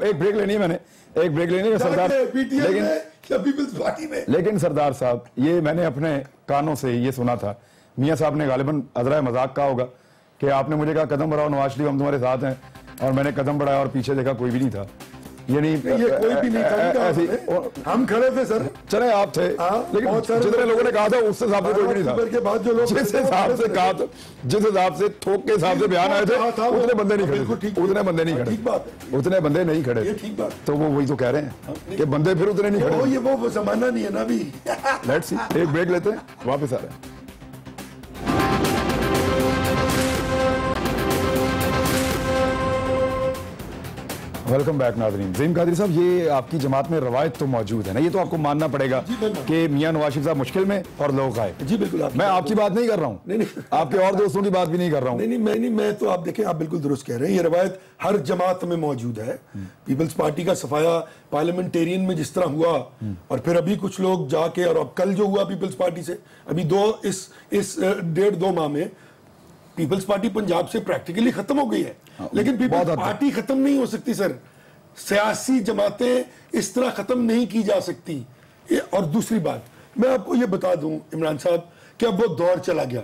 एक ब्रेक लेनी है, मैंने एक ब्रेक लेनी है सरदार, लेकिन सरदार साहब ये मैंने अपने कानों से ये सुना था, मियां साहब ने गालिबन अजरा मजाक कहा होगा कि आपने मुझे कहा कदम बढ़ाओ नवाज शरीफ हम तुम्हारे साथ हैं, और मैंने कदम बढ़ाया और पीछे देखा कोई भी नहीं था। ये कोई भी नहीं था, ऐसी हम खड़े थे सर, चले आप थे, लेकिन जितने लोगों ने कहा था उससे हिसाब से कोई भी नहीं था। के बाद जो लोग जिस हिसाब से कहा था, जिस हिसाब से थोक के हिसाब से बयान आए थे, उतने बंदे नहीं खड़े, उतने बंदे नहीं खड़े, उतने बंदे नहीं खड़े, तो वो वही तो कह रहे हैं कि बंदे फिर उतने नहीं खड़े। ये वो जमाना नहीं है ना अभी। लेट्स सी, एक ब्रेक लेते हैं, वापस आ रहे हैं। वेलकम बैक नाज़रीन। ज़हीम कादरी साहब, ये आपकी जमात में रवायत तो मौजूद है ना, ये तो आपको मानना पड़ेगा कि मियां नवाज शरीफ साहब मुश्किल में और लोग आए। जी बिल्कुल, मैं आपकी बात नहीं कर रहा हूँ, नहीं आपके और दोस्तों की बात भी नहीं कर रहा हूँ। नहीं मैं तो आप देखें, आप बिल्कुल दुरुस्त कह रहे हैं, ये रवायत हर जमात में मौजूद है। पीपल्स पार्टी का सफाया पार्लियामेंटेरियन में जिस तरह हुआ, और फिर अभी कुछ लोग जाके, और अब कल जो हुआ पीपल्स पार्टी से, अभी इस 1.5-2 माह में पीपल्स पार्टी पंजाब से प्रैक्टिकली खत्म हो गई है, लेकिन पीपल्स पार्टी खत्म नहीं हो सकती सर। सियासी जमातें इस तरह खत्म नहीं की जा सकती। और दूसरी बात मैं आपको ये बता दूं इमरान साहब कि अब वो दौर चला गया,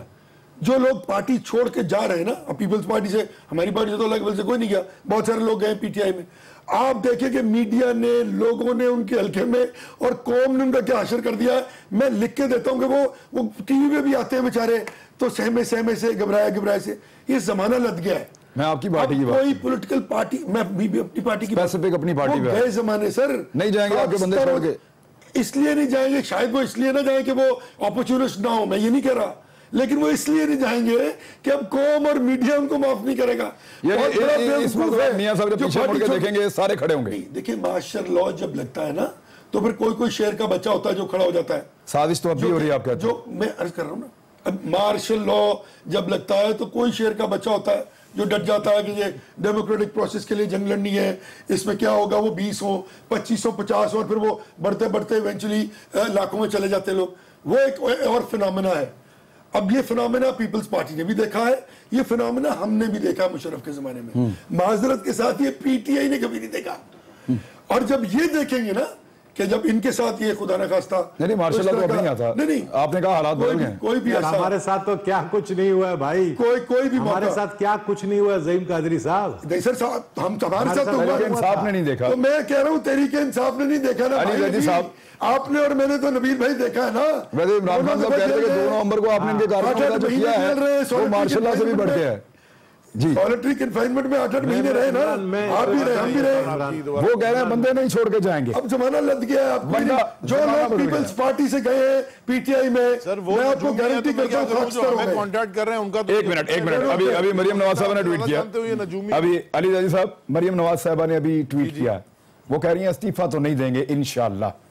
जो लोग पार्टी छोड़ के जा रहे हैं ना, अब पीपल्स पार्टी से, हमारी पार्टी से तो अलग से कोई नहीं गया, बहुत सारे लोग गए पीटीआई में। आप देखें कि मीडिया ने, लोगों ने उनके हल्के में और कौम ने उनका क्या हशर कर दिया है। मैं लिख के देता हूं कि वो टीवी में भी आते हैं बेचारे तो सहमे से, घबराए से। ये जमाना लद गया है। मैं आपकी पार्टी की बात, कोई पॉलिटिकल पार्टी, मैं भी अपनी पार्टी की स्पेसिफिक अपनी पार्टी में गए जमाने सर नहीं जाएंगे आपके बंदे छोड़ के, इसलिए नहीं जाएंगे, शायद वो इसलिए ना जाए कि वो अपॉर्चुनिस्ट ना हो, मैं ये नहीं कह रहा, लेकिन वो इसलिए नहीं जाएंगे कि अब कौम और मीडिया उनको माफ नहीं करेगा। मियां साहब जब पीछे मुड़ के देखेंगे सारे खड़े होंगे। देखिए मार्शल लॉ जब लगता है ना तो फिर कोई शेर का बच्चा होता है जो खड़ा हो जाता है। साजिश तो अब भी हो रही है आपका, जो मैं अर्ज कर रहा हूँ ना, अब मार्शल लॉ जब लगता है तो कोई शेर का बच्चा होता है जो डट जाता है कि ये डेमोक्रेटिक प्रोसेस के लिए जंग लड़नी है, इसमें क्या होगा, वो 20 हो, 25 हो, 50 हो, और फिर वो बढ़ते बढ़ते इवेंचुअली लाखों में चले जाते लोग। वो एक और फिनोमेना है। अब ये फिनोमेना पीपल्स पार्टी ने भी देखा है, ये फिनोमेना हमने भी देखा मुशर्रफ के जमाने में, माजरत के साथ ये पीटीआई ने कभी नहीं देखा। और जब ये देखेंगे ना कि जब इनके साथ ये खुदा न खास्ता नहीं मार्शल लॉ तो नहीं आता, नहीं आपने कहा हालात बदल गए, कोई भी हमारे साथ तो क्या कुछ नहीं हुआ है भाई, कोई भी हमारे साथ क्या कुछ नहीं हुआ ज़हीम कादरी साहब। सर हम हमारे साथ तो इंसाफ ने नहीं देखा, तो मैं कह रहा हूँ तहरीके इंसाफ ने नहीं देखा ना अली साहब, आपने और मैंने तो नबील भाई देखा है ना। वैसे इमरान खान साहब कह रहे हैं कि 2 नवंबर को आपने इनके कार्यक्रम जो किया है वो मार्शल लॉ से भी बढ़ गया है जी। सॉलिटरी कन्फाइनमेंट में 8 महीने रहे ना, आप भी रहे, हम भी रहे। वो कह रहे हैं बंदे नहीं छोड़ के जाएंगे, अब जमाना लद गया है। जो लोग पीपल्स पार्टी से गए हैं पीटीआई में, मैं आपको गारंटी करता हूं कॉन्टैक्ट कर रहे हैं उनका। एक मिनट अभी मरियम नवाज साहब ने ट्वीट किया, अभी अली रजी साहब, मरियम नवाज साहबा ने अभी ट्वीट किया, वो कह रही हैं इस्तीफा तो नहीं देंगे इंशाअल्लाह।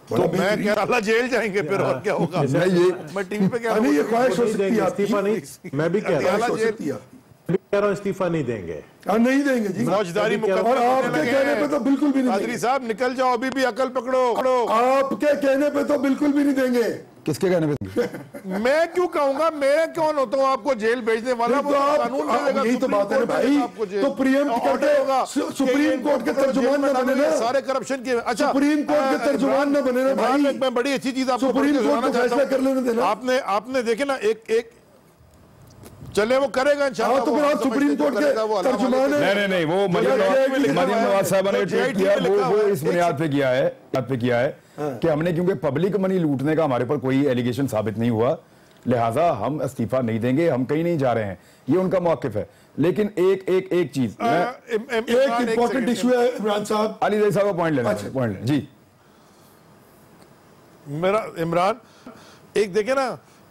तो मैं कह रहा जेल जाएंगे फिर और क्या होगा। मैं टीवी पे कह रहा हूं ये ख्वाहिश हो सकती है, इस्तीफा नहीं, मैं भी कह रहा हूं इस्तीफा नहीं देंगे, नहीं देंगे जी। फौजदारी और आपके कहने पे तो बिल्कुल भी नहीं कादरी साहब निकल जाओ, अभी भी अकल पकड़ो। आपके कहने पे तो बिल्कुल भी नहीं देंगे। किसके कहने पे? मैं क्यों कहूंगा, मैं कौन होता हूँ आपको जेल भेजने वाला? तो कानून यही तो बात है भाई, तो प्रीएम्प्ट करके सुप्रीम कोर्ट के तर्जुमान न बने ना, सारे करप्शन के। अच्छा सुप्रीम कोर्ट के तर्जुमान न बने ना भाई, मैं बड़ी अच्छी चीज आपको सुप्रीम कोर्ट को फैसला कर लेने देना। आपने देखे ना एक चले वो करेगा इंशाअल्लाह, तो फिर आप सुप्रीम कोर्ट के तर्जुमान है। नहीं वो मरियम नवाज साहब ने ट्वीट किया, वो इस बुनियाद पे किया है कि हमने, क्योंकि पब्लिक मनी लूटने का हमारे पर कोई एलिगेशन साबित नहीं हुआ, लिहाजा हम इस्तीफा नहीं देंगे, हम कहीं नहीं जा रहे हैं, ये उनका मौकिफ है। लेकिन एक चीज, एक इंपॉर्टेंट इशू है इमरान साहब, अली रजी साहब का पॉइंट लेना जी। मेरा इमरान, एक देखे ना,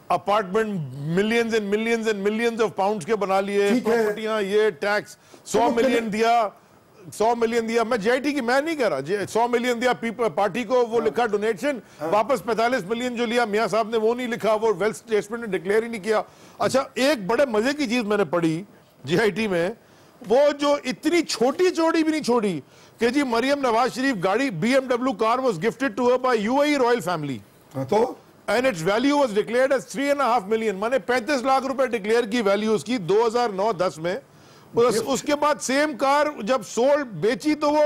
apartment millions and millions and millions of pounds के बना लिए, प्रॉपर्टियां, ये टैक्स 100 मिलियन दिया। मैं जेआईटी की मैं नहीं कह रहा, 100 मिलियन दिया पार्टी को, वो लिखा डोनेशन, वापस 45 मिलियन जो लिया मियां साहब ने वो नहीं लिखा, वो वेल्थ स्टेटमेंट ने डिक्लेयर ही नहीं किया। अच्छा, एक बड़े मजे की चीज मैंने पढ़ी जेआईटी में, वो जो इतनी छोटी चौड़ी भी नहीं छोड़ी कि जी मरियम नवाज शरीफ गाड़ी BMW car was gifted to her by UAE royal family, तो and its value was declared as 3.5 million, माने 35 लाख रुपए डिक्लेयर की वैल्यू उसकी 2009-10 में। उसके बाद सेम कार जब सोल्ड बेची तो वो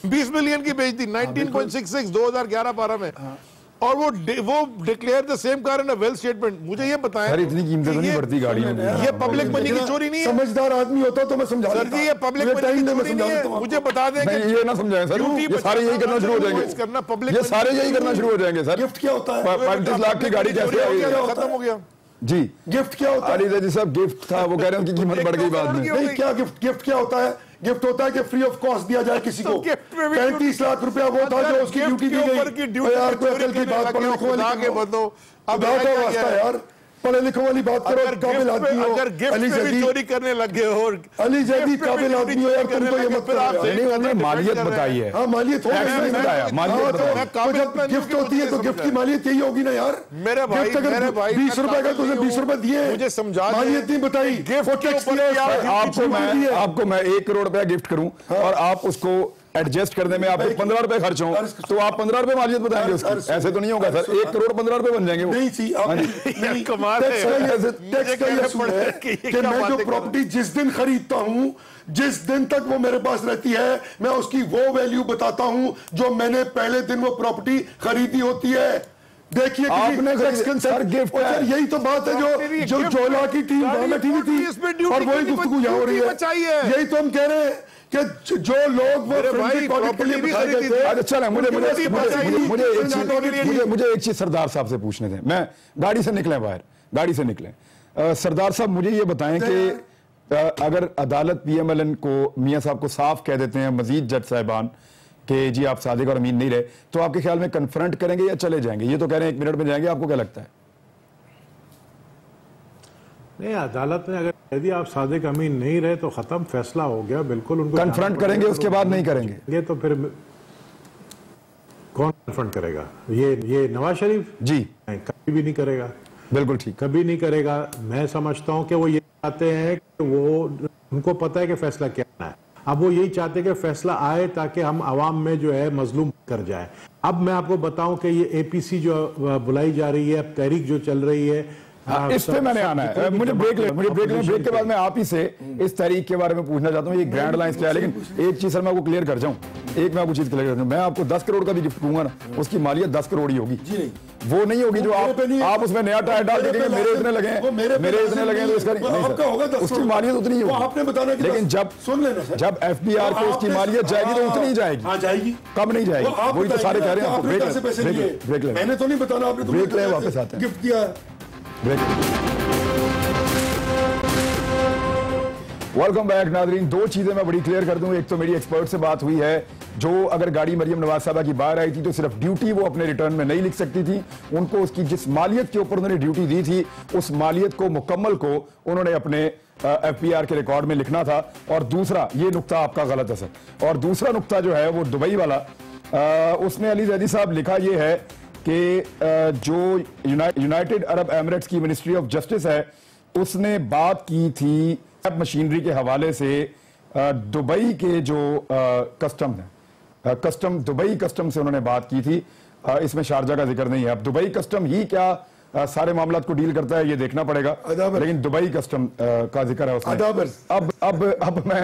20 मिलियन की बेच दी, 19.66 2011-12 में, और वो declare the same car in a wealth statement. मुझे ये बताएं सर, इतनी कीमतें तो नहीं बढ़ती गाड़ियों में, ये पब्लिक मनी की चोरी नहीं है? समझदार आदमी होता तो मैं समझा सर जी, ये पब्लिक मनी की चोरी नहीं है। मुझे बता दें कि ये ना समझाएं सर, ये सारे यही करना शुरू हो जाएंगे, ये सारे यही करना शुरू हो जाएंगे सर। गिफ्ट क्या होता है? 35 लाख की गाड़ी कैसे आई? खत्म हो गया जी। गिफ्ट क्या होता है? अली रजी साहब, गिफ्ट था, वो कह रहे हैं उनकी कीमत बढ़ गई बाद में। नहीं, क्या गिफ्ट क्या होता है? गिफ्ट होता है कि फ्री ऑफ कॉस्ट दिया जाए किसी को। 35 लाख रुपया वो था जो उसकी ड्यूटी दी गई। यार कोई अकल की बात, पढ़े लिखों वाली यार, पढ़े लिखों वाली बात करो, काबिल आदमी हो। अगर गिफ्ट में भी चोरी करने लगे हो, अली जैदी काबिल आदमी हो यार, तुम तो ये मत करो। नहीं, उन्होंने मालियत बताई है। हाँ, मालियत नहीं बताया, मालियत जब गिफ्ट होती है तो गिफ्ट की मालियत यही होगी ना यार। मेरे भाई 20 रुपए का तुझे 20 रुपए दिए, मुझे समझा, मालियत नहीं बताई। आपको मैं 1 करोड़ रुपया गिफ्ट करूं और आप उसको एडजस्ट करने में आपको 15 रुपए खर्च हो तो आप 15 रुपए मालियत बताएंगे उसकी? ऐसे तो नहीं होगा सर, 1 करोड़ 15 रुपए बन जाएंगे वो। नहीं थी टैक्स का ये असूल है कि मैं जो प्रॉपर्टी जिस दिन खरीदता हूं, जिस दिन तक वो मेरे पास रहती है, मैं उसकी वो वैल्यू बताता हूं जो मैंने पहले दिन वो प्रॉपर्टी खरीदी होती है। देखिए आपने गिफ्ट यही तो बात है जो जोला की टीम वहां बैठी हुई थी और वही गुफ्तगू यहाँ हो रही है। यही तो हम कह रहे हैं कि जो लोग वो मुझे एक चीज सरदार साहब से पूछने थे। मैं गाड़ी से निकले बाहर, गाड़ी से निकले। सरदार साहब मुझे ये बताएं कि अगर अदालत PMLN को, मियां साहब को साफ कह देते हैं मजीद जज साहिबान कि जी आप सादिक और अमीन नहीं रहे, तो आपके ख्याल में कन्फ्रंट करेंगे या चले जाएंगे? ये तो कह रहे हैं 1 मिनट में जाएंगे, आपको क्या लगता है? नहीं, अदालत ने अगर कह दिया आप सादिक अमीन नहीं रहे तो खत्म, फैसला हो गया, बिल्कुल उनको कन्फ्रंट करेंगे, उसके बाद नहीं करेंगे। ये तो फिर कौन कन्फ्रंट करेगा? ये नवाज शरीफ जी कभी भी नहीं करेगा। बिल्कुल ठीक, कभी नहीं करेगा। मैं समझता हूं कि वो ये चाहते हैं कि उनको पता है कि फैसला क्या है। अब वो यही चाहते हैं कि फैसला आए ताकि हम आवाम में जो है मजलूम कर जाए। अब मैं आपको बताऊं कि ये APC जो बुलाई जा रही है, तहरीक जो चल रही है, इस पे मैंने आना है। मुझे ब्रेक के बाद मैं आप ही से इस तहरीक के बारे में पूछना चाहता हूँ, ये ग्रैंड लाइंस क्या है। लेकिन एक चीज सर मैं आपको क्लियर कर जाऊं, मैं आपको चीज क्लियर कर दूं, मैं आपको 10 करोड़ का भी गिफ्ट दूंगा ना, उसकी मालियत 10 करोड़ ही होगी। वो नहीं होगी जो आप उसमें नया टायर डाल देंगे, मेरे इतने लगे तो इसका नहीं, उसकी मालियत उतनी ही होगी। लेकिन जब FBR को उसकी मालियत जाएगी तो उतनी ही जाएगी, कम नहीं जाएगी। वही तो सारे कह रहे हैं। आपको ब्रेक ले, मैंने तो नहीं बताना, आपने ब्रेक ले, वापस आते हैं, गिफ्ट दिया। वेलकम बैक नाज़रीन। 2 चीजें मैं बड़ी क्लियर कर दूं। एक तो मेरी एक्सपर्ट से बात हुई है, जो अगर गाड़ी मरियम नवाज साहबा की बाहर आई थी तो सिर्फ ड्यूटी वो अपने रिटर्न में नहीं लिख सकती थी, उनको उसकी जिस मालियत के ऊपर उन्होंने ड्यूटी दी थी उस मालियत को मुकम्मल को उन्होंने अपने FBR के रिकॉर्ड में लिखना था। और दूसरा, ये नुक्ता आपका गलत है सर, और दूसरा नुक्ता जो है वो दुबई वाला, उसमें अली जैदी साहब लिखा ये है कि जो यूनाइटेड अरब एमिरेट्स की मिनिस्ट्री ऑफ जस्टिस है उसने बात की थी मशीनरी के हवाले से दुबई के जो कस्टम है, दुबई कस्टम से उन्होंने बात की थी। इसमें शारजा का जिक्र नहीं है। अब दुबई कस्टम ही क्या सारे मामलात को डील करता है ये देखना पड़ेगा, लेकिन दुबई कस्टम का जिक्र है उसमें। अब मैं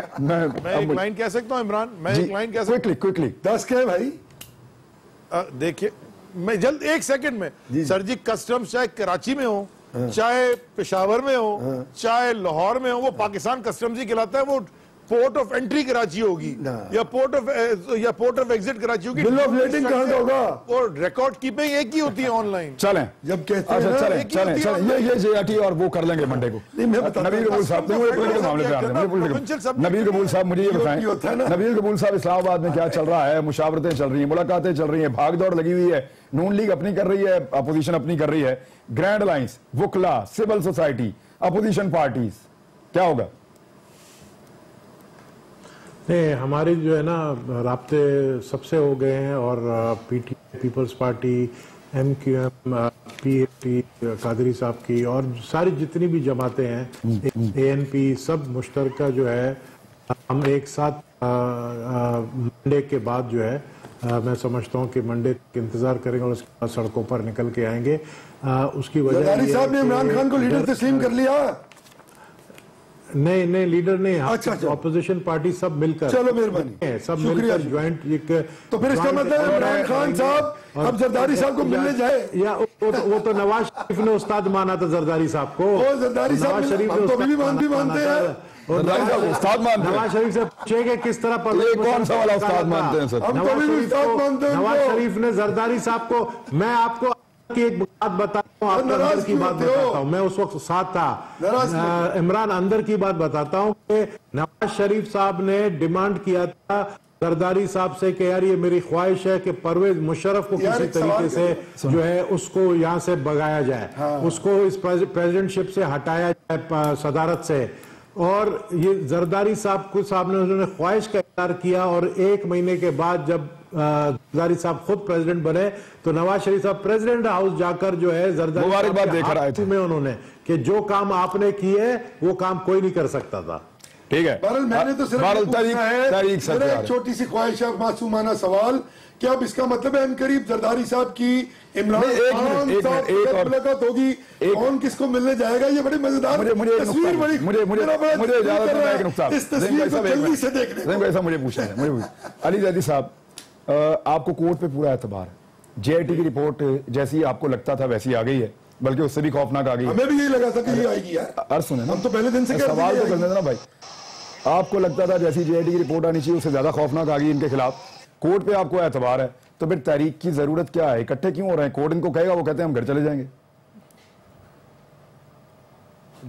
एक लाइन कह सकता हूं इमरान, मैं एक लाइन कह सकता हूं क्विकली 10 के भाई। देखिए मैं जल्द 1 सेकंड में सर जी, कस्टम्स चाहे कराची में हो, चाहे पेशावर में हो, चाहे लाहौर में हो, वो पाकिस्तान कस्टम्स ही कहलाता है। वो पोर्ट ऑफ एंट्री कराची होगी या पोर्ट ऑफ एग्जिट कराची होगी। बिल ऑफ लेडिंग कहां का होगा? और रिकॉर्ड कीपिंग एक ही होती है ऑनलाइन। चलें जब कहते हैं चलें ये JRT और वो कर लेंगे मंडे को। नबील कबूल साहब मामले पे आ रहे हैं। नबील कबूल साहब मुझे ये बताएं, नबील कबूल साहब इस्लामाबाद में क्या चल रहा है? मुशावरतें चल रही हैं, मुलाकातें चल रही हैं, भागदौड़ लगी हुई है, नून लीग अपनी कर रही है, अपोजिशन अपनी कर रही है, ग्रैंड अलायंस, वुकला, सिविल सोसाइटी, अपोजिशन पार्टीज, क्या होगा? नहीं, हमारी जो है ना राब्ते सबसे हो गए हैं और Peoples Party, MQM, PAP, Qadri साहब की और सारी जितनी भी जमातें हैं, ANP, सब मुश्तरका जो है हम एक साथ मंडे के बाद जो है मैं समझता हूं कि मंडे तक इंतजार करेंगे और उसके बाद सड़कों पर निकल के आएंगे। उसकी वजह जरदारी साहब ने इमरान खान को लीडर तस्लीम कर लिया। नहीं लीडर नहीं, अच्छा। ऑपोजिशन पार्टी सब मिलकर, चलो मेहरबानी, सब मिलकर ज्वाइंट एक। तो फिर इसका मतलब इमरान खान साहब अब जरदारी साहब को मिलने जाए, या वो तो नवाज शरीफ ने उस्ताद माना था जरदारी साहब को। जरदारी साहब शरीफ तो भी मानते हैं, नवाज शरीफ से पूछेंगे किस तरह पर कौन सा वाला उस्ताद मानते हैं सर? नवाज शरीफ ने जरदारी साहब को, मैं आपको की एक बात बताता हूँ, आपको अंदर की बात बताता हूँ, मैं उस वक्त साथ था इमरान, अंदर की बात बताता हूँ कि नवाज शरीफ साहब ने डिमांड किया था जरदारी साहब से कि यार ये मेरी ख्वाहिश है कि परवेज मुशर्रफ को किसी तरीके से जो है उसको यहाँ से भगाया जाए, उसको इस प्रेसिडेंटशिप से हटाया जाए, सदारत से। और ये जरदारी साहब ने उन्होंने ख्वाहिश का इज़हार किया और 1 महीने के बाद जब जरदारी साहब खुद प्रेसिडेंट बने तो नवाज शरीफ साहब प्रेसिडेंट हाउस जाकर जो है जरदारी में उन्होंने कि जो काम आपने किए वो काम कोई नहीं कर सकता था। ठीक है। बहरहाल मैंने तो सिर्फ मेरा एक छोटी सी ख्वाहिश है, मासूमाना सवाल, कि अब इसका मतलब है अनकरीब जरदारी साहब की इमरान खान साहब से मुलाकात होगी, कौन किसको मिलने जाएगा, ये बड़ी मजेदार तस्वीर, बड़ी इस तस्वीर को जल्दी से देखने। मुझे पूछना है, अली जैदी साहब, आपको कोर्ट पे पूरा एतबार है, जेआईटी की रिपोर्ट जैसी आपको लगता था वैसी आ गई है, बल्कि उससे भी खौफनाक आ गई है। हमें भी यही लगा था कि ये आएगी यार। अर्ज सुने ना, हम तो पहले दिन से सवाल तो करने देना भाई, आपको लगता था जैसी जेआईटी की रिपोर्ट आनी चाहिए उससे ज्यादा खौफनाक आ गई इनके खिलाफ, कोर्ट पे आपको एतबार है, तो फिर तहरीक की जरूरत क्या है, इकट्ठे क्यों हो रहे हैं? कोर्ट इनको कहेगा, वो कहते हैं हम घर चले जाएंगे।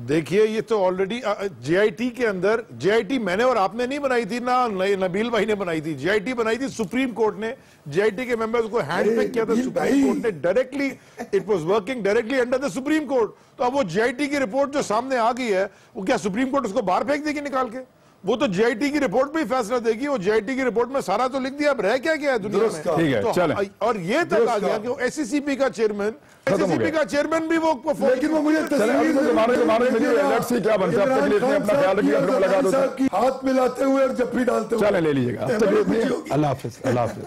देखिए ये तो ऑलरेडी जेआईटी के अंदर, जेआईटी मैंने और आपने नहीं बनाई थी ना, नबील भाई ने बनाई थी, जेआईटी बनाई थी सुप्रीम कोर्ट ने, जेआईटी के मेंबर्स को हैंड पिक किया था सुप्रीम कोर्ट ने directly, it was working directly under the supreme court. तो अब वो जेआईटी की रिपोर्ट जो सामने आ गई है, वो क्या सुप्रीम कोर्ट उसको बाहर फेंक देगी निकाल के? वो तो जेआईटी की रिपोर्ट भी फैसला देगी, वो जेआईटी की रिपोर्ट में सारा तो लिख दिया, अब रह क्या गया है दुनिया में। ठीक है, चलें। और ये तक आ गया कि एससीसीपी का चेयरमैन, एससीसीपी का चेयरमैन भी वो, लेकिन वो मुझे क्या बनता है, अपना ख्याल रखिएगा, हाथ मिलाते हुए और जफ्फी डालते हुए। चलें, ले लीजिएगा। अल्लाह हाफिज, अल्लाह हाफिज।